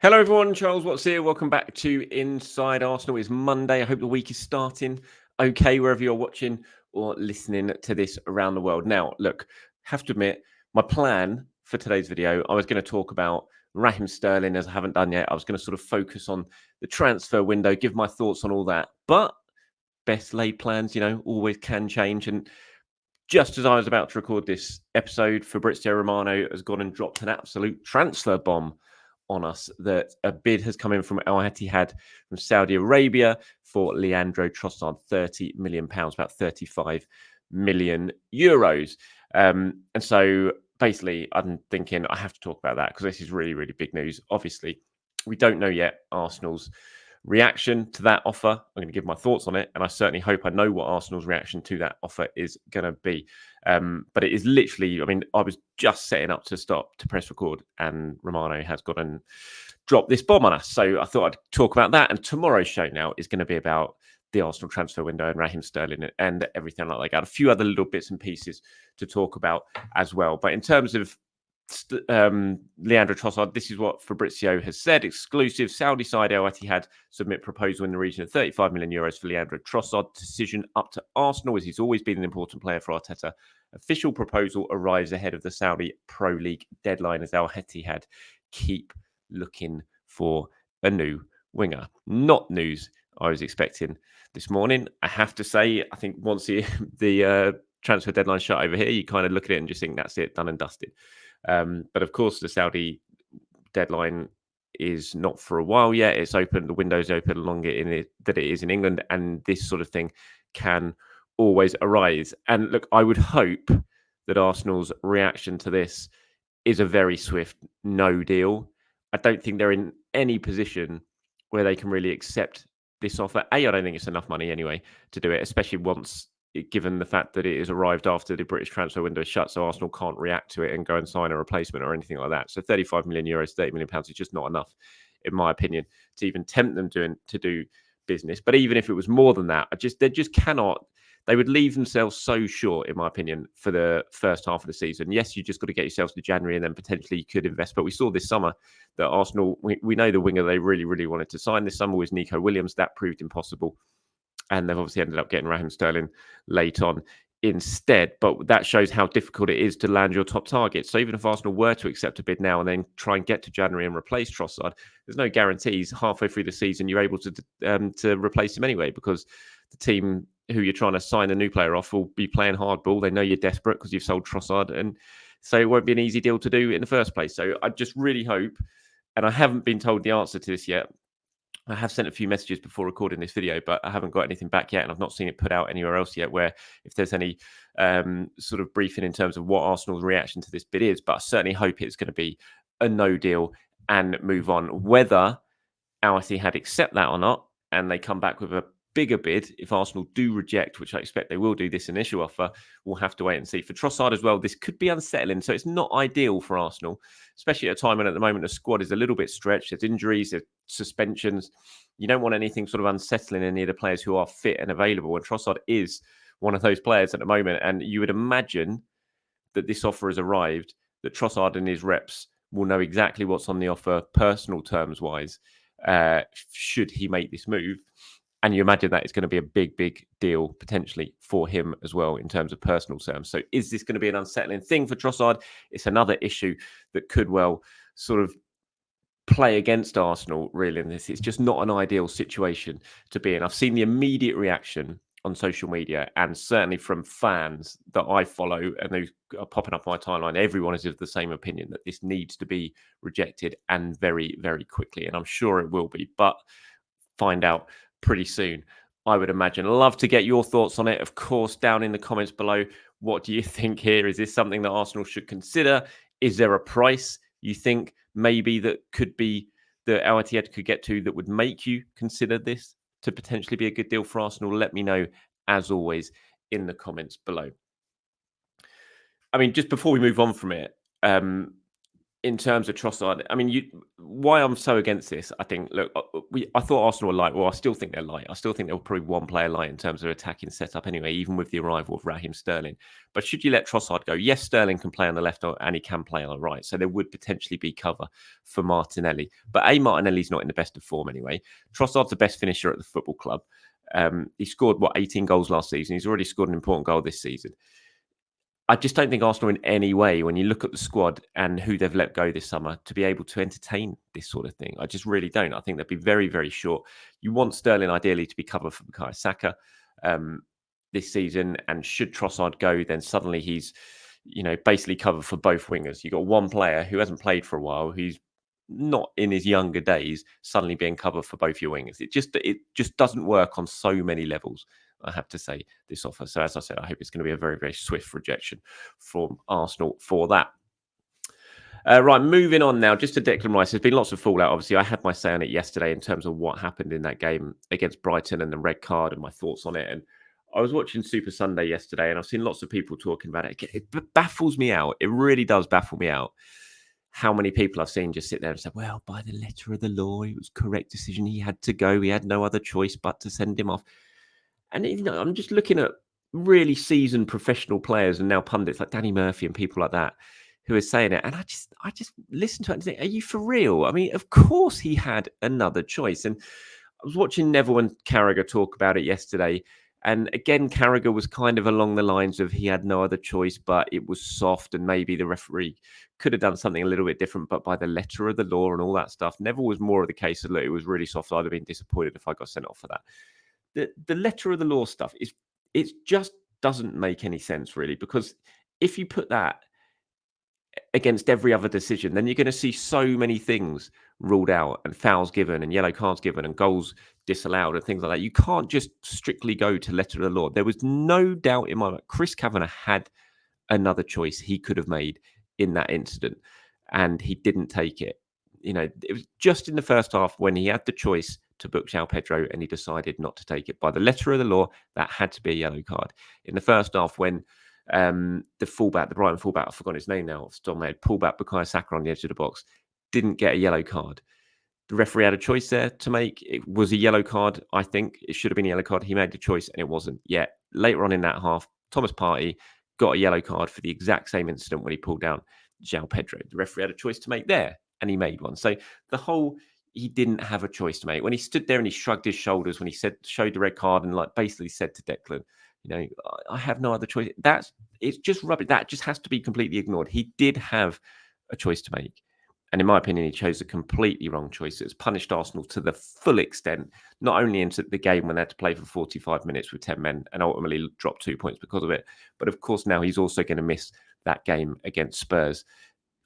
Hello, everyone. Charles Watts here. Welcome back to Inside Arsenal. It's Monday. I hope the week is starting okay wherever you're watching or listening to this around the world. Now, look, have to admit, my plan for today's video, I was going to talk about Raheem Sterling, as I haven't done yet. I was going to sort of focus on the transfer window, give my thoughts on all that. But best laid plans, always can change. And just as I was about to record this episode, Fabrizio Romano has gone and dropped an absolute transfer bomb on us that a bid has come in from Ittihad from Saudi Arabia for Leoandro Trossard, £30 million, about 35 million euros. And so basically, I'm thinking I have to talk about that because this is really, really big news. Obviously, we don't know yet Arsenal's reaction to that offer. I'm going to give my thoughts on it, and I certainly hope I know what Arsenal's reaction to that offer is going to be. But it is literally, I was just setting up to stop to press record, and Romano has gone and dropped this bomb on us. So I thought I'd talk about that. And tomorrow's show now is going to be about the Arsenal transfer window and Raheem Sterling and everything like that. I got a few other little bits and pieces to talk about as well. But in terms of Leoandro Trossard, this is what Fabrizio has said. Exclusive: Saudi side El Ittihad submit proposal in the region of 35 million euros for Leoandro Trossard. Decision up to Arsenal, as he's always been an important player for Arteta. Official proposal arrives ahead of the Saudi Pro League deadline as El Ittihad keep looking for a new winger. Not news I was expecting this morning, I have to say. I think once the transfer deadline shut over here, you kind of look at it and just think that's it, done and dusted. But of course, the Saudi deadline is not for a while yet. It's open, the window's open longer than it is in England, and this sort of thing can always arise. And look, I would hope that Arsenal's reaction to this is a very swift no deal. I don't think they're in any position where they can really accept this offer. I don't think it's enough money anyway to do it, especially once, given the fact that it has arrived after the British transfer window is shut, so Arsenal can't react to it and go and sign a replacement or anything like that. So 35 million euros, 30 million pounds is just not enough, in my opinion, to even tempt them to do business. But even if it was more than that, they just cannot. They would leave themselves so short, in my opinion, for the first half of the season. Yes, you just got to get yourselves to January and then potentially you could invest. But we saw this summer that Arsenal, we know the winger they really, really wanted to sign this summer was Nico Williams. That proved impossible. And they've obviously ended up getting Raheem Sterling late on instead. But that shows how difficult it is to land your top target. So even if Arsenal were to accept a bid now and then try and get to January and replace Trossard, there's no guarantees halfway through the season you're able to replace him anyway, because the team who you're trying to sign a new player off will be playing hardball. They know you're desperate because you've sold Trossard, and so it won't be an easy deal to do in the first place. So I just really hope, and I haven't been told the answer to this yet. I have sent a few messages before recording this video, but I haven't got anything back yet, and I've not seen it put out anywhere else yet where if there's any sort of briefing in terms of what Arsenal's reaction to this bid is. But I certainly hope it's going to be a no deal and move on. Whether Al Ittihad accept that or not, and they come back with a bigger bid, if Arsenal do reject, which I expect they will do, this initial offer, we'll have to wait and see. For Trossard as well, this could be unsettling. So it's not ideal for Arsenal, especially at a time when at the moment the squad is a little bit stretched. There's injuries, there's suspensions. You don't want anything sort of unsettling any of the players who are fit and available. And Trossard is one of those players at the moment. And you would imagine that this offer has arrived, that Trossard and his reps will know exactly what's on the offer, personal terms wise, should he make this move. And you imagine that it's going to be a big, big deal potentially for him as well in terms of personal terms. So is this going to be an unsettling thing for Trossard? It's another issue that could well sort of play against Arsenal, really, in this. It's just not an ideal situation to be in. I've seen the immediate reaction on social media, and certainly from fans that I follow and who are popping up on my timeline. Everyone is of the same opinion that this needs to be rejected, and very, very quickly. And I'm sure it will be, but find out pretty soon, I would imagine. Love to get your thoughts on it, of course, down in the comments below. What do you think here? Is this something that Arsenal should consider? Is there a price you think maybe that could be that Al Ittihad could get to that would make you consider this to potentially be a good deal for Arsenal? Let me know, as always, in the comments below. I mean, just before we move on from it, In terms of Trossard, I mean, why I'm so against this, I think, look, I thought Arsenal were light. Well, I still think they're light. I still think they'll probably one player light in terms of attacking setup anyway, even with the arrival of Raheem Sterling. But should you let Trossard go? Yes, Sterling can play on the left and he can play on the right. So there would potentially be cover for Martinelli. But Martinelli's not in the best of form anyway. Trossard's the best finisher at the football club. He scored, 18 goals last season. He's already scored an important goal this season. I just don't think Arsenal in any way, when you look at the squad and who they've let go this summer, to be able to entertain this sort of thing. I just really don't. I think they'd be very, very short. You want Sterling ideally to be covered for Bukayo Saka this season. And should Trossard go, then suddenly he's, basically covered for both wingers. You've got one player who hasn't played for a while, who's not in his younger days, suddenly being covered for both your wingers. It just doesn't work on so many levels, I have to say, this offer. So as I said, I hope it's going to be a very, very swift rejection from Arsenal for that. Right, moving on now, just to Declan Rice. There's been lots of fallout. Obviously, I had my say on it yesterday in terms of what happened in that game against Brighton and the red card and my thoughts on it. And I was watching Super Sunday yesterday and I've seen lots of people talking about it. It baffles me out. It really does baffle me out how many people I've seen just sit there and say, well, by the letter of the law, it was correct decision. He had to go. He had no other choice but to send him off. And I'm just looking at really seasoned professional players and now pundits like Danny Murphy and people like that who are saying it. And I just listen to it and think, are you for real? I mean, of course he had another choice. And I was watching Neville and Carragher talk about it yesterday. And again, Carragher was kind of along the lines of he had no other choice, but it was soft and maybe the referee could have done something a little bit different, but by the letter of the law and all that stuff. Neville was more of the case of, look, it was really soft. I'd have been disappointed if I got sent off for that. The letter of the law stuff it just doesn't make any sense, really, because if you put that against every other decision, then you're going to see so many things ruled out and fouls given and yellow cards given and goals disallowed and things like that. You can't just strictly go to letter of the law. There was no doubt in my mind. Chris Kavanagh had another choice he could have made in that incident, and he didn't take it. It was just in the first half when he had the choice to book João Pedro and he decided not to take it. By the letter of the law, that had to be a yellow card. In the first half, when the Brighton fullback, I've forgotten his name now, off the top of my head, pulled back Bukayo Saka on the edge of the box, didn't get a yellow card. The referee had a choice there to make. It was a yellow card, I think. It should have been a yellow card. He made the choice and it wasn't. Yet later on in that half, Thomas Partey got a yellow card for the exact same incident when he pulled down João Pedro. The referee had a choice to make there and he made one. So he didn't have a choice to make. When he stood there and he shrugged his shoulders when he showed the red card and basically said to Declan, I have no other choice. It's just rubbish. That just has to be completely ignored. He did have a choice to make. And in my opinion, he chose a completely wrong choice. It's punished Arsenal to the full extent, not only into the game when they had to play for 45 minutes with 10 men and ultimately dropped 2 points because of it. But of course, now he's also going to miss that game against Spurs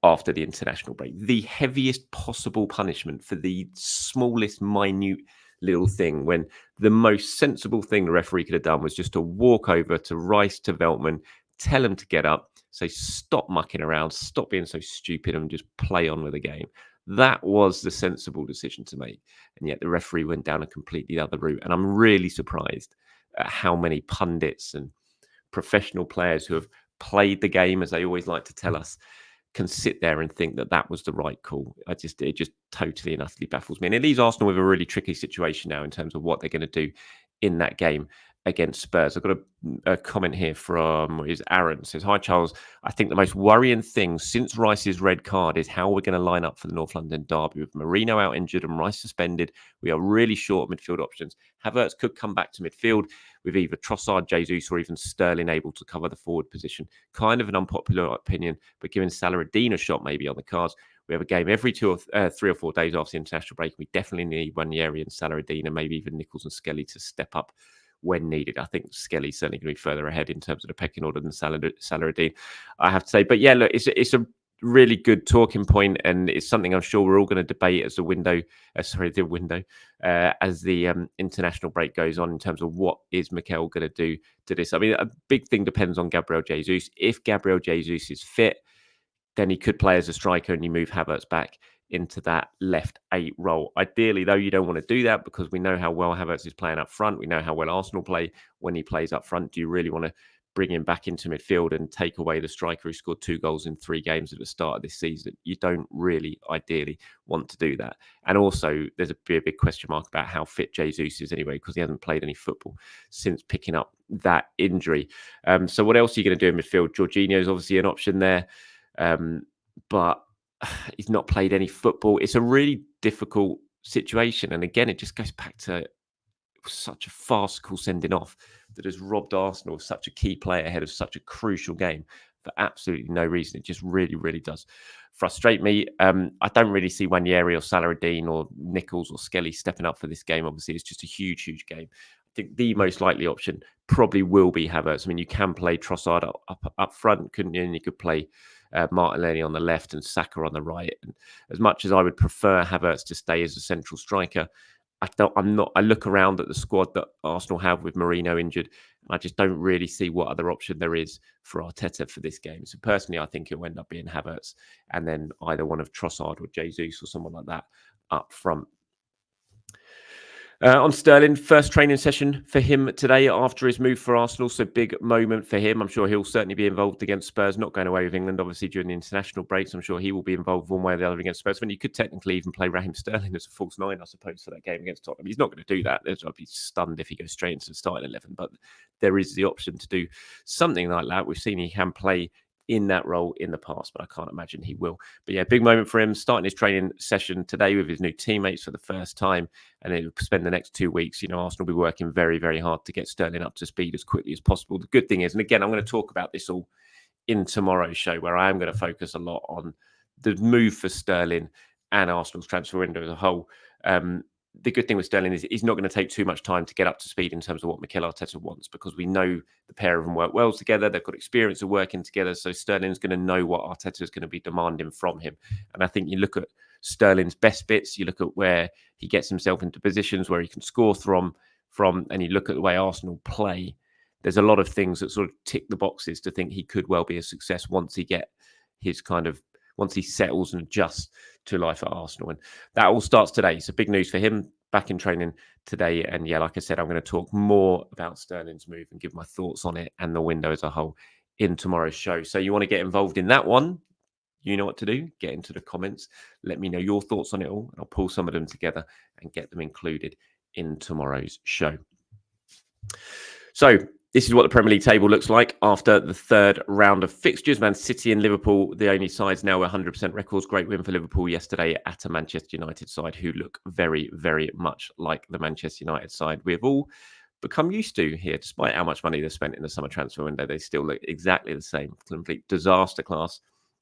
after the international break. The heaviest possible punishment for the smallest, minute little thing, when the most sensible thing the referee could have done was just to walk over to Rice, to Veltman, tell him to get up, say, stop mucking around, stop being so stupid and just play on with the game. That was the sensible decision to make. And yet the referee went down a completely other route. And I'm really surprised at how many pundits and professional players who have played the game, as they always like to tell us, can sit there and think that was the right call. It just totally and utterly baffles me. And it leaves Arsenal with a really tricky situation now in terms of what they're going to do in that game against Spurs. I've got a comment here from Aaron. It says, hi, Charles. I think the most worrying thing since Rice's red card is how we're going to line up for the North London derby. With Marino out injured and Rice suspended, we are really short of midfield options. Havertz could come back to midfield with either Trossard, Jesus, or even Sterling able to cover the forward position. Kind of an unpopular opinion, but given Saladin a shot maybe on the cards, we have a game every 3 or 4 days after the international break. We definitely need Ranieri and Saladin and maybe even Nichols and Skelly to step up when needed. I think Skelly's certainly going to be further ahead in terms of the pecking order than Saladin, I have to say. But yeah, look, it's a really good talking point, and it's something I'm sure we're all going to debate as the international break goes on in terms of what is Mikel going to do to this. I mean, a big thing depends on Gabriel Jesus. If Gabriel Jesus is fit, then he could play as a striker and you move Havertz back into that left 8 role. Ideally, though, you don't want to do that because we know how well Havertz is playing up front. We know how well Arsenal play when he plays up front. Do you really want to bring him back into midfield and take away the striker who scored 2 goals in 3 games at the start of this season. You don't really ideally want to do that. And also, there's a big question mark about how fit Jesus is anyway, because he hasn't played any football since picking up that injury. So what else are you going to do in midfield? Jorginho is obviously an option there, but he's not played any football. It's a really difficult situation. And again, it just goes back to such a farcical sending off that has robbed Arsenal of such a key player ahead of such a crucial game for absolutely no reason. It just really, really does frustrate me. I don't really see Wanyeri or Saladin or Nichols or Skelly stepping up for this game. Obviously, it's just a huge, huge game. I think the most likely option probably will be Havertz. I mean, you can play Trossard up front, couldn't you? And you could play Martinelli on the left and Saka on the right. And as much as I would prefer Havertz to stay as a central striker, I look around at the squad that Arsenal have with Mourinho injured, and I just don't really see what other option there is for Arteta for this game. So personally, I think it'll end up being Havertz and then either one of Trossard or Jesus or someone like that up front. On Sterling, first training session for him today after his move for Arsenal. So big moment for him. I'm sure he'll certainly be involved against Spurs, not going away with England, obviously, during the international breaks. I'm sure he will be involved one way or the other against Spurs. When you could technically even play Raheem Sterling as a false 9, I suppose, for that game against Tottenham. He's not going to do that. I'd be stunned if he goes straight into the starting 11. But there is the option to do something like that. We've seen he can play in that role in the past, but I can't imagine he will. But yeah, big moment for him, starting his training session today with his new teammates for the first time, and he'll spend the next 2 weeks. Arsenal will be working very, very hard to get Sterling up to speed as quickly as possible. The good thing is, and again, I'm going to talk about this all in tomorrow's show, where I am going to focus a lot on the move for Sterling and Arsenal's transfer window as a whole. The good thing with Sterling is he's not going to take too much time to get up to speed in terms of what Mikel Arteta wants, because we know the pair of them work well together. They've got experience of working together. So Sterling's going to know what Arteta is going to be demanding from him. And I think you look at Sterling's best bits, you look at where he gets himself into positions where he can score from, and you look at the way Arsenal play. There's a lot of things that sort of tick the boxes to think he could well be a success once he settles and adjusts to life at Arsenal. And that all starts today. So big news for him, back in training today. And yeah, like I said, I'm going to talk more about Sterling's move and give my thoughts on it and the window as a whole in tomorrow's show. So you want to get involved in that one, you know what to do. Get into the comments. Let me know your thoughts on it all. And I'll pull some of them together and get them included in tomorrow's show. So this is what the Premier League table looks like after the third round of fixtures. Man City and Liverpool, the only sides now with 100% records. Great win for Liverpool yesterday at a Manchester United side who look very, very much like the Manchester United side we've all become used to here. Despite how much money they've spent in the summer transfer window, they still look exactly the same. Complete disaster class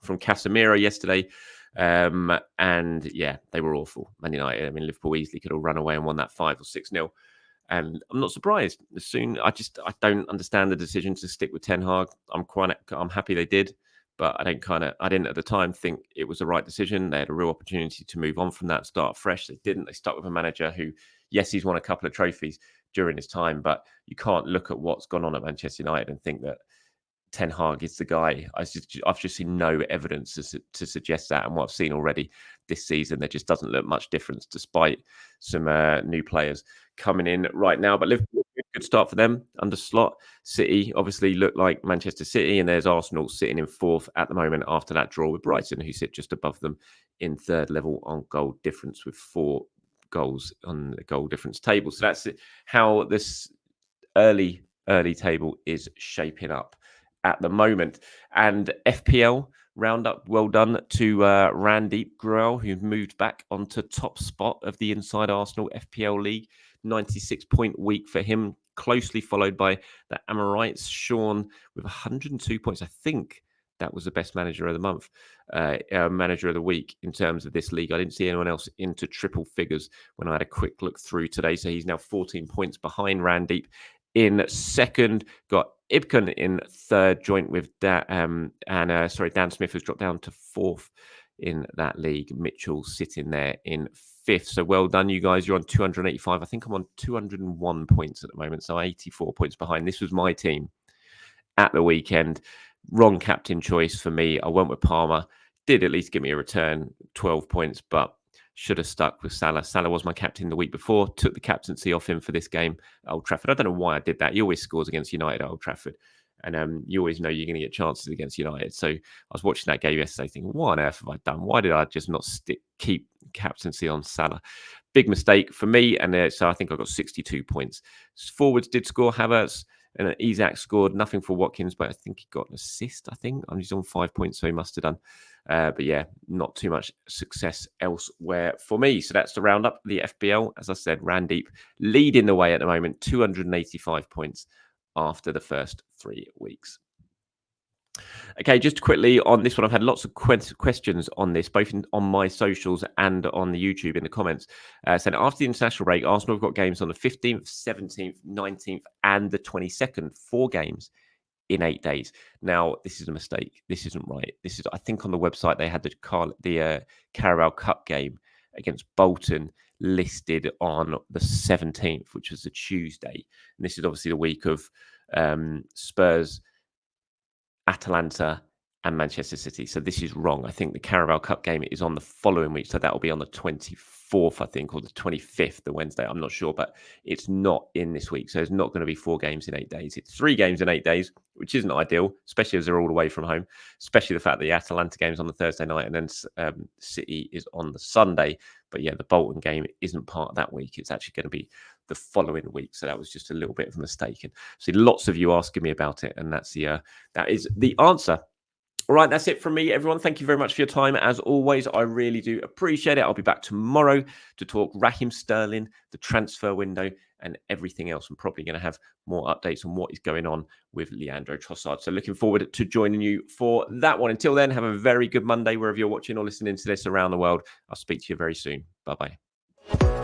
from Casemiro yesterday. And yeah, they were awful. Man United, I mean, Liverpool easily could have run away and won that 5 or 6-0. And I'm not surprised. I don't understand the decision to stick with Ten Hag. I'm happy they did, but I didn't at the time think it was the right decision. They had a real opportunity to move on from that, start fresh. They didn't. They stuck with a manager who, yes, he's won a couple of trophies during his time, but you can't look at what's gone on at Manchester United and think that Ten Hag is the guy. I've just seen no evidence to suggest that. And what I've seen already this season, there just doesn't look much difference despite some new players coming in right now. But Liverpool, good start for them under Slot. City obviously look like Manchester City, and there's Arsenal sitting in 4th at the moment after that draw with Brighton, who sit just above them in 3rd level on goal difference with 4 goals on the goal difference table. So that's how this early table is shaping up at the moment. And FPL roundup, well done to Randeep Gruel, who moved back onto top spot of the Inside Arsenal FPL League. 96-point week for him, closely followed by the Amorites, Sean, with 102 points. I think that was the best manager of the month, manager of the week in terms of this league. I didn't see anyone else into triple figures when I had a quick look through today. So he's now 14 points behind Randeep. In 2nd, got Ibkan in 3rd, joint with Dan Smith has dropped down to 4th in that league. Mitchell sitting there in 5th. So well done, you guys. You're on 285. I think I'm on 201 points at the moment, so 84 points behind. This was my team at the weekend. Wrong captain choice for me. I went with Palmer. Did at least give me a return, 12 points, but should have stuck with Salah. Salah was my captain the week before. Took the captaincy off him for this game at Old Trafford. I don't know why I did that. He always scores against United at Old Trafford. And you always know you're going to get chances against United. So I was watching that game yesterday thinking, what on earth have I done? Why did I just not keep captaincy on Salah? Big mistake for me. And so I think I got 62 points. Forwards did score. Havertz and Isak scored. Nothing for Watkins, but I think he got an assist, I think. He's on 5 points, so he must have done. But yeah, not too much success elsewhere for me. So that's the roundup. The FBL, as I said, ran deep, leading the way at the moment, 285 points after the first 3 weeks. Okay, just quickly on this one, I've had lots of questions on this, both on my socials and on the YouTube in the comments. Saying after the international break, Arsenal have got games on the 15th, 17th, 19th, and the 22nd. 4 games in 8 days. Now, this is a mistake. This isn't right. This is, I think, on the website they had the Carabao Cup game against Bolton listed on the 17th, which was a Tuesday. And this is obviously the week of Spurs, Atalanta, and Manchester City. So this is wrong. I think the Carabao Cup game is on the following week. So that will be on the 24th, I think, or the 25th, the Wednesday. I'm not sure, but it's not in this week. So it's not going to be 4 games in 8 days. It's 3 games in 8 days, which isn't ideal, especially as they're all away from home, especially the fact that the Atalanta game is on the Thursday night and then City is on the Sunday. But yeah, the Bolton game isn't part of that week. It's actually going to be the following week. So that was just a little bit of a mistake. And see lots of you asking me about it. And that is the answer. All right, that's it from me, everyone. Thank you very much for your time. As always, I really do appreciate it. I'll be back tomorrow to talk Raheem Sterling, the transfer window, and everything else. I'm probably going to have more updates on what is going on with Leoandro Trossard. So looking forward to joining you for that one. Until then, have a very good Monday wherever you're watching or listening to this around the world. I'll speak to you very soon. Bye-bye.